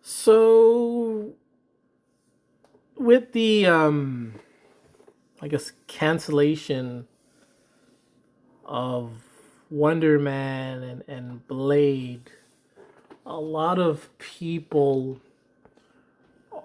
So with the I guess cancellation of Wonder Man and Blade, a lot of people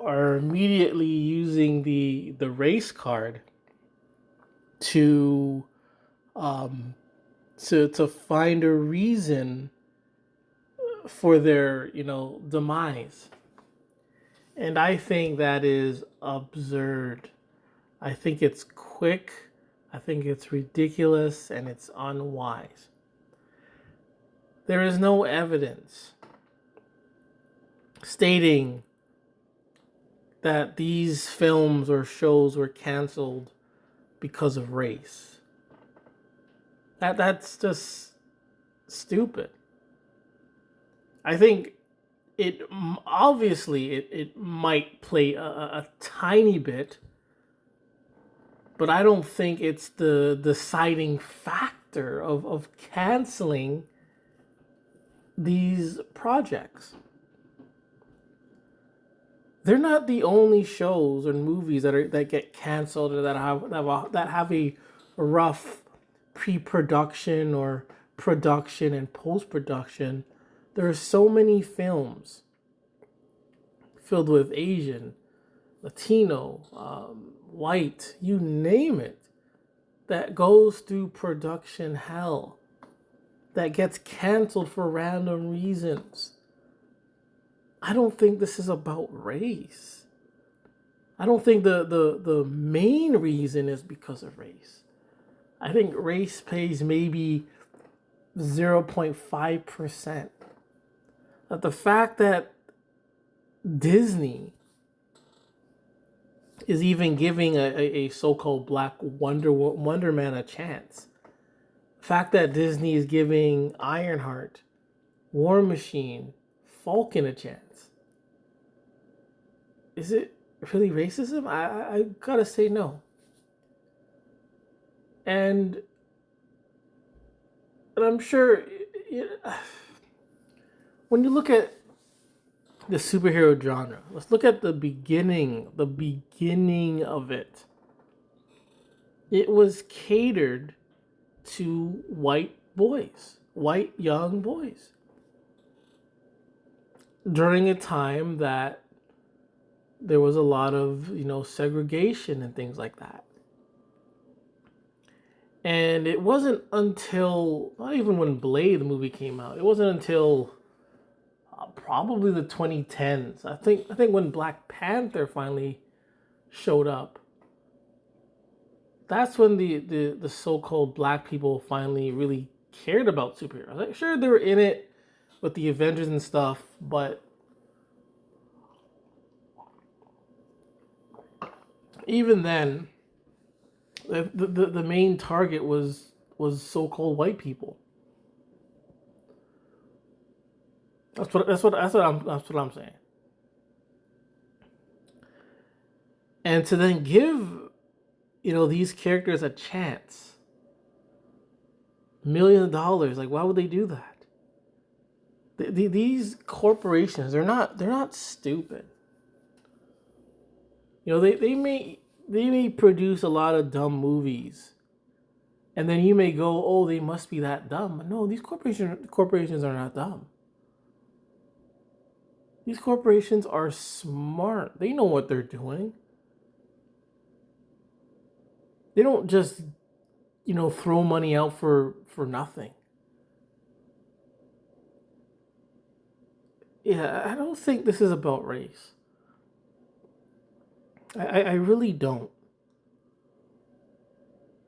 are immediately using the race card to um to find a reason for their, demise. And I think that is absurd. I think it's quick, I think it's ridiculous, and it's unwise. There is no evidence stating that these films or shows were canceled because of race. That's just stupid. I think it obviously it might play a tiny bit, but I don't think it's the deciding factor of canceling these projects. They're not the only shows and movies that get canceled or that have a rough pre-production or production and post-production. There are so many films filled with Asian, Latino, white, you name it, that goes through production hell, that gets canceled for random reasons. I don't think this is about race. I don't think the main reason is because of race. I think race plays maybe 0.5%. That the fact that Disney is even giving a so-called black Wonder Man a chance. The fact that Disney is giving Ironheart, War Machine, Falcon a chance. Is it really racism? I gotta say no. And I'm sure when you look at the superhero genre, let's look at the beginning of it. It was catered to white boys, white young boys, during a time that there was a lot of, segregation and things like that. And it wasn't until, not even when Blade the movie came out, it wasn't until probably the 2010s. I think when Black Panther finally showed up, that's when the so-called black people finally really cared about superheroes. Like, sure, they were in it with the Avengers and stuff, but even then, the main target was so-called white people. That's what I'm saying. And to then give, these characters a chance, millions of dollars, like why would they do that? These corporations, they're not stupid. They may produce a lot of dumb movies, and then you may go, oh, they must be that dumb. No, these corporations are not dumb. These corporations are smart. They know what they're doing. They don't just, throw money out for nothing. Yeah, I don't think this is about race. I really don't.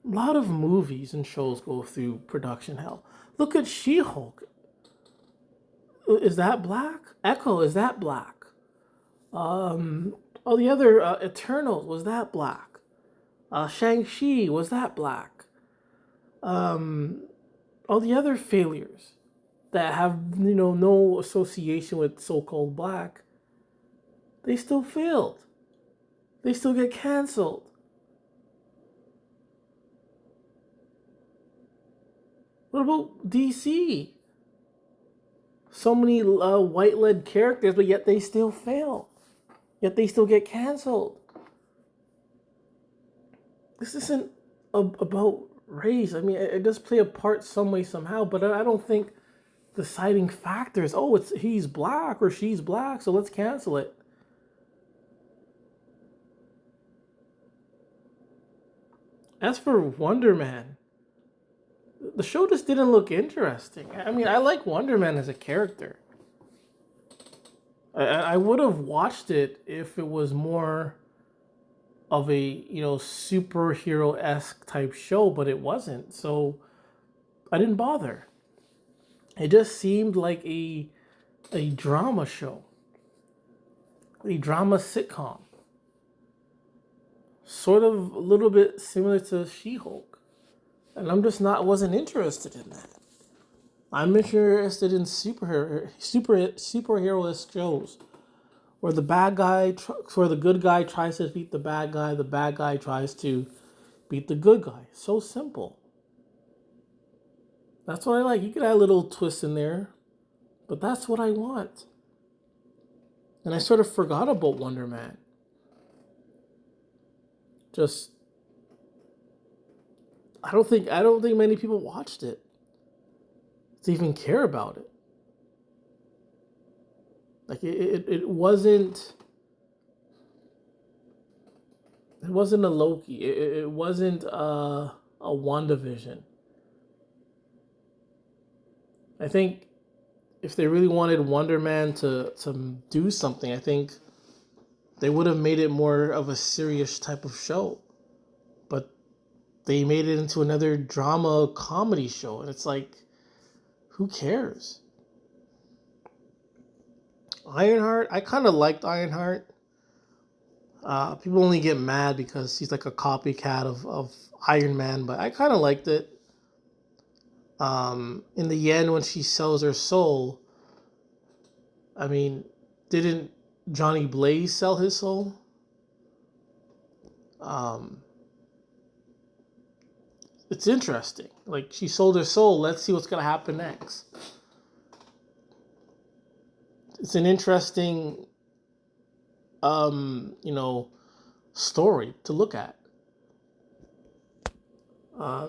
A lot of movies and shows go through production hell. Look at She-Hulk. Is that black? Echo, is that black? All the other Eternals, was that black? Shang-Chi, was that black? Um, all the other failures that have, no association with so-called black, they still failed. They still get canceled. What about DC? so many white led characters, but yet they still fail. Yet they still get canceled. This isn't about race. I mean, it does play a part some way, somehow, but I don't think the deciding factor is, oh, it's he's black or she's black, so let's cancel it. As for Wonder Man, the show just didn't look interesting. I mean, I like Wonder Man as a character. I would have watched it if it was more of a superhero esque type show, but it wasn't. So I didn't bother. It just seemed like a drama show, a drama sitcom, sort of a little bit similar to She-Hulk, and I'm just not wasn't interested in that. I'm interested in superhero shows where where the good guy tries to beat the bad guy tries to beat the good guy. So simple. That's what I like. You could add a little twist in there, but that's what I want. And I sort of forgot about Wonder Man. Just I don't think many people watched it to even care about it. Like it wasn't a Loki. It wasn't a WandaVision. I think if they really wanted Wonder Man to do something, I think they would have made it more of a serious type of show. But they made it into another drama comedy show, and it's like, who cares? Ironheart, I kind of liked Ironheart. People only get mad because he's like a copycat of Iron Man, but I kind of liked it. In the end, when she sells her soul, I mean, didn't Johnny Blaze sell his soul? Um, it's interesting. Like, she sold her soul. Let's see what's gonna happen next. It's an interesting, story to look at.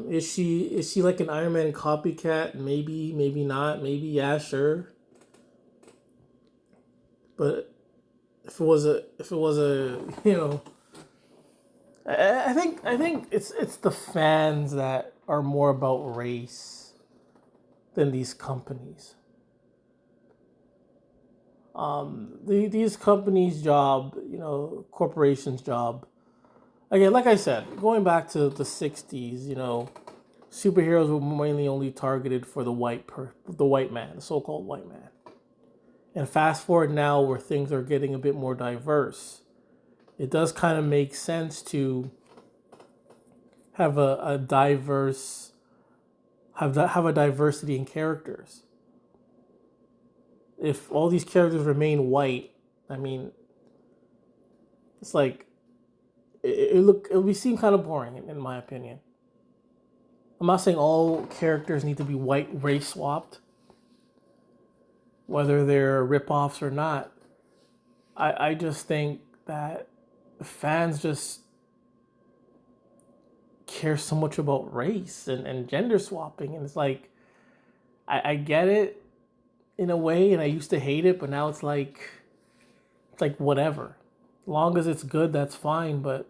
Is she like an Iron Man copycat? Maybe, maybe not. Maybe yeah, sure. But if it was a I think it's the fans that are more about race than these companies. These companies' job, corporations' job. Again, like I said, going back to the '60s, superheroes were mainly only targeted for the white man, the so-called white man. And fast forward now, where things are getting a bit more diverse, it does kind of make sense to have a diverse have a diversity in characters. If all these characters remain white, I mean, it's like it would seem kind of boring in my opinion. I'm not saying all characters need to be white race swapped, whether they're ripoffs or not. I just think that fans just care so much about race and gender swapping, and it's like I get it in a way, and I used to hate it, but now it's like whatever. As long as it's good, that's fine. But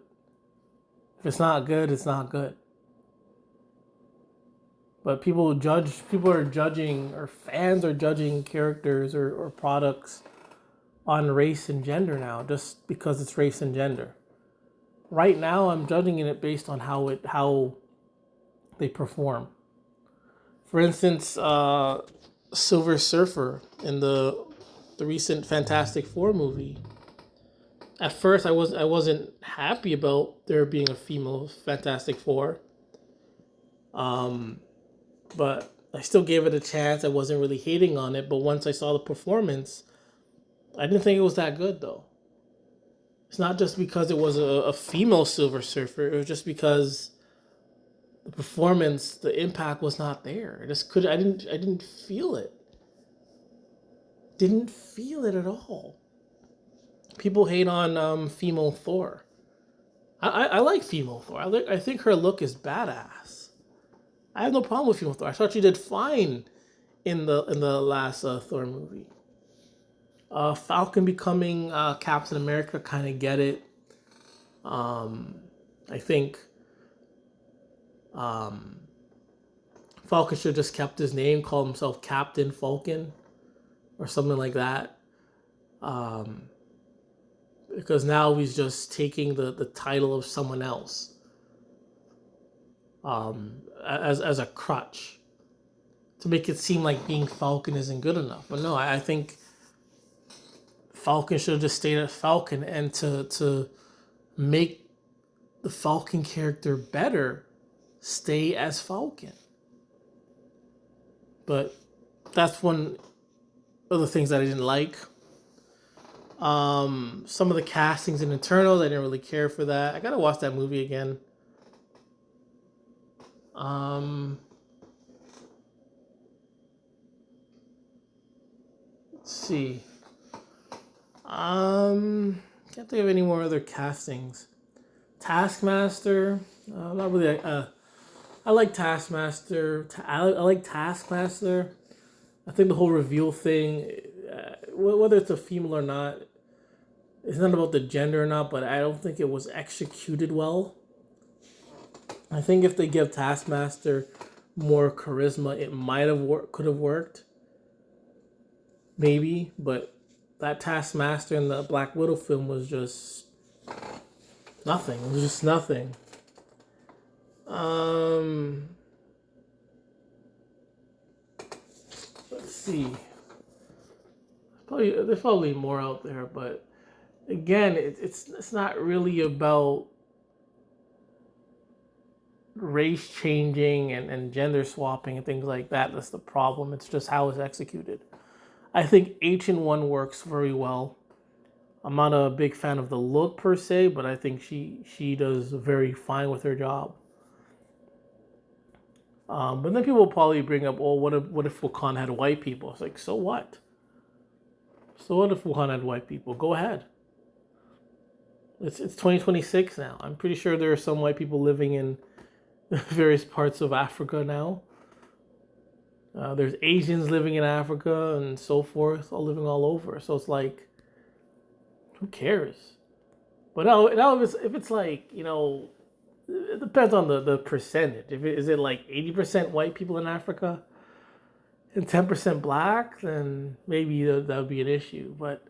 if it's not good, it's not good. But people are judging, or fans are judging characters or products on race and gender now, just because it's race and gender. Right now, I'm judging it based on how they perform. For instance, Silver Surfer in the recent Fantastic Four movie. At first, I wasn't happy about there being a female Fantastic Four. Um, but I still gave it a chance. I wasn't really hating on it, but once I saw the performance, I didn't think it was that good though. It's not just because it was a female Silver Surfer. It was just because the performance, the impact was not there. I just could I didn't feel it. didn't feel it at all. People hate on female Thor. I like female Thor. I think her look is badass. I have no problem with female Thor. I thought she did fine in the last Thor movie. Falcon becoming Captain America, kind of get it. I think Falcon should have just kept his name, called himself Captain Falcon, or something like that. Because now he's just taking the title of someone else as a crutch to make it seem like being Falcon isn't good enough. But no, I think Falcon should have just stayed as Falcon, and to make the Falcon character better, stay as Falcon. But that's one of the things that I didn't like. Some of the castings in Eternals, I didn't really care for that. I gotta watch that movie again. Let's see. Can't think of any more other castings. Taskmaster. Not really. I like Taskmaster. I like Taskmaster. I think the whole reveal thing, whether it's a female or not, it's not about the gender or not, but I don't think it was executed well. I think if they give Taskmaster more charisma, it might have could have worked. Maybe, but that Taskmaster in the Black Widow film was just nothing. It was just nothing. Let's see. There's probably more out there, but again, it's not really about race changing and gender swapping and things like that. That's the problem. It's just how it's executed. I think H-1 works very well. I'm not a big fan of the look per se, but I think she does very fine with her job. But then people will probably bring up, well, what if Wakanda had white people? It's like, so what? So what if Wakanda had white people? Go ahead. It's 2026 now. I'm pretty sure there are some white people living in various parts of Africa now. There's Asians living in Africa and so forth, all living all over. So it's like, who cares? But now if it's like, it depends on the percentage. Is it like 80% white people in Africa and 10% black, then maybe that would be an issue. But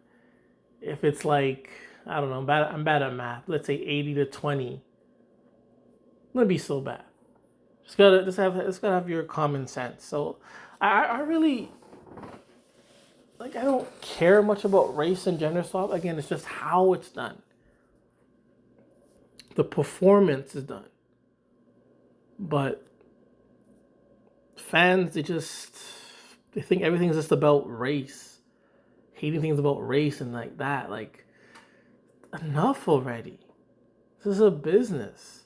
if it's like, I don't know, I'm bad at math. Let's say 80 to 20. It wouldn't be so bad. Just gotta have your common sense. So I really, like, I don't care much about race and gender swap. Again, it's just how it's done. The performance is done. But fans, they think everything's just about race. Hating things about race and like that. Like, enough already. This is a business.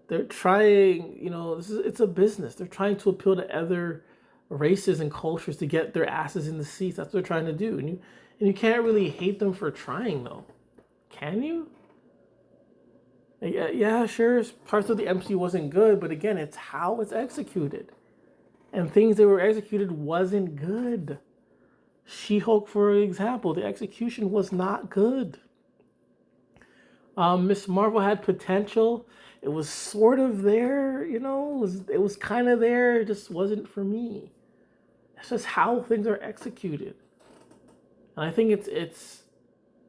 They're trying, it's a business. They're trying to appeal to other races and cultures to get their asses in the seats. That's what they're trying to do. And you can't really hate them for trying, though. Can you? Yeah, sure, parts of the MCU wasn't good, but again, it's how it's executed. And things that were executed wasn't good. She-Hulk, for example, the execution was not good. Miss Marvel had potential. It was sort of there, it was kind of there. It just wasn't for me. It's just how things are executed. And I think it's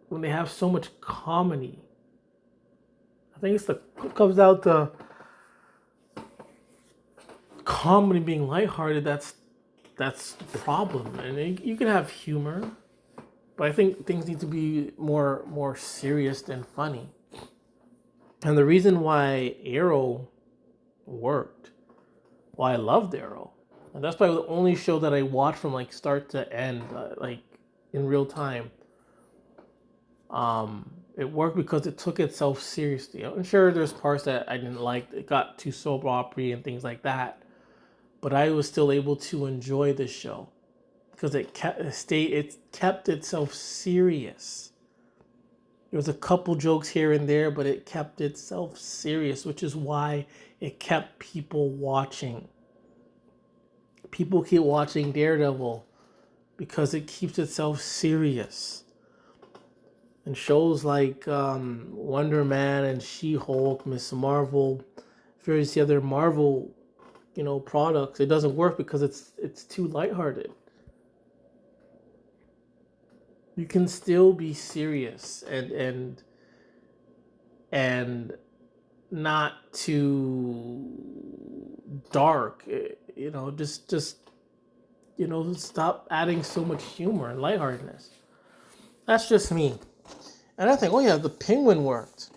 when they have so much comedy. I think it comes out to comedy being lighthearted. That's the problem. And you can have humor, but I think things need to be more serious than funny. And the reason why Arrow worked, why I loved Arrow, and that's probably the only show that I watched from like start to end, like in real time. It worked because it took itself seriously. I'm sure there's parts that I didn't like. It got too soap opera and things like that. But I was still able to enjoy this show. because it kept itself serious. There was a couple jokes here and there, but it kept itself serious, which is why it kept people watching. People keep watching Daredevil because it keeps itself serious. And shows like Wonder Man and She-Hulk, Miss Marvel, various other Marvel, products, it doesn't work because it's too lighthearted. You can still be serious and not too dark. Just stop adding so much humor and lightheartedness. That's just me. And I think, oh yeah, the Penguin worked.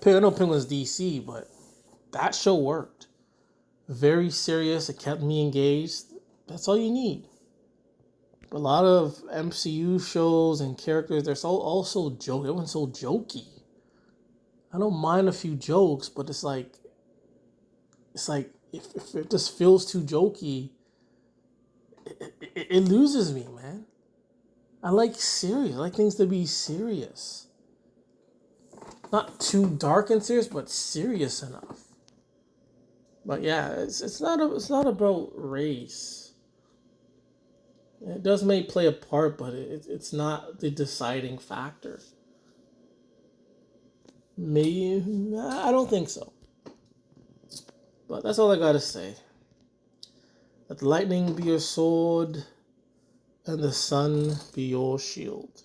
I know Penguin's DC, but that show worked. Very serious. It kept me engaged. That's all you need. A lot of MCU shows and characters, they're also joke. Everyone's so jokey. I don't mind a few jokes, but it's like if it just feels too jokey, it loses me, man. I like serious. I like things to be serious. Not too dark and serious, but serious enough. But yeah, it's not about race. It does may play a part, but it's not the deciding factor. Maybe I don't think so. But that's all I gotta say. Let the lightning be your sword, and the sun be your shield.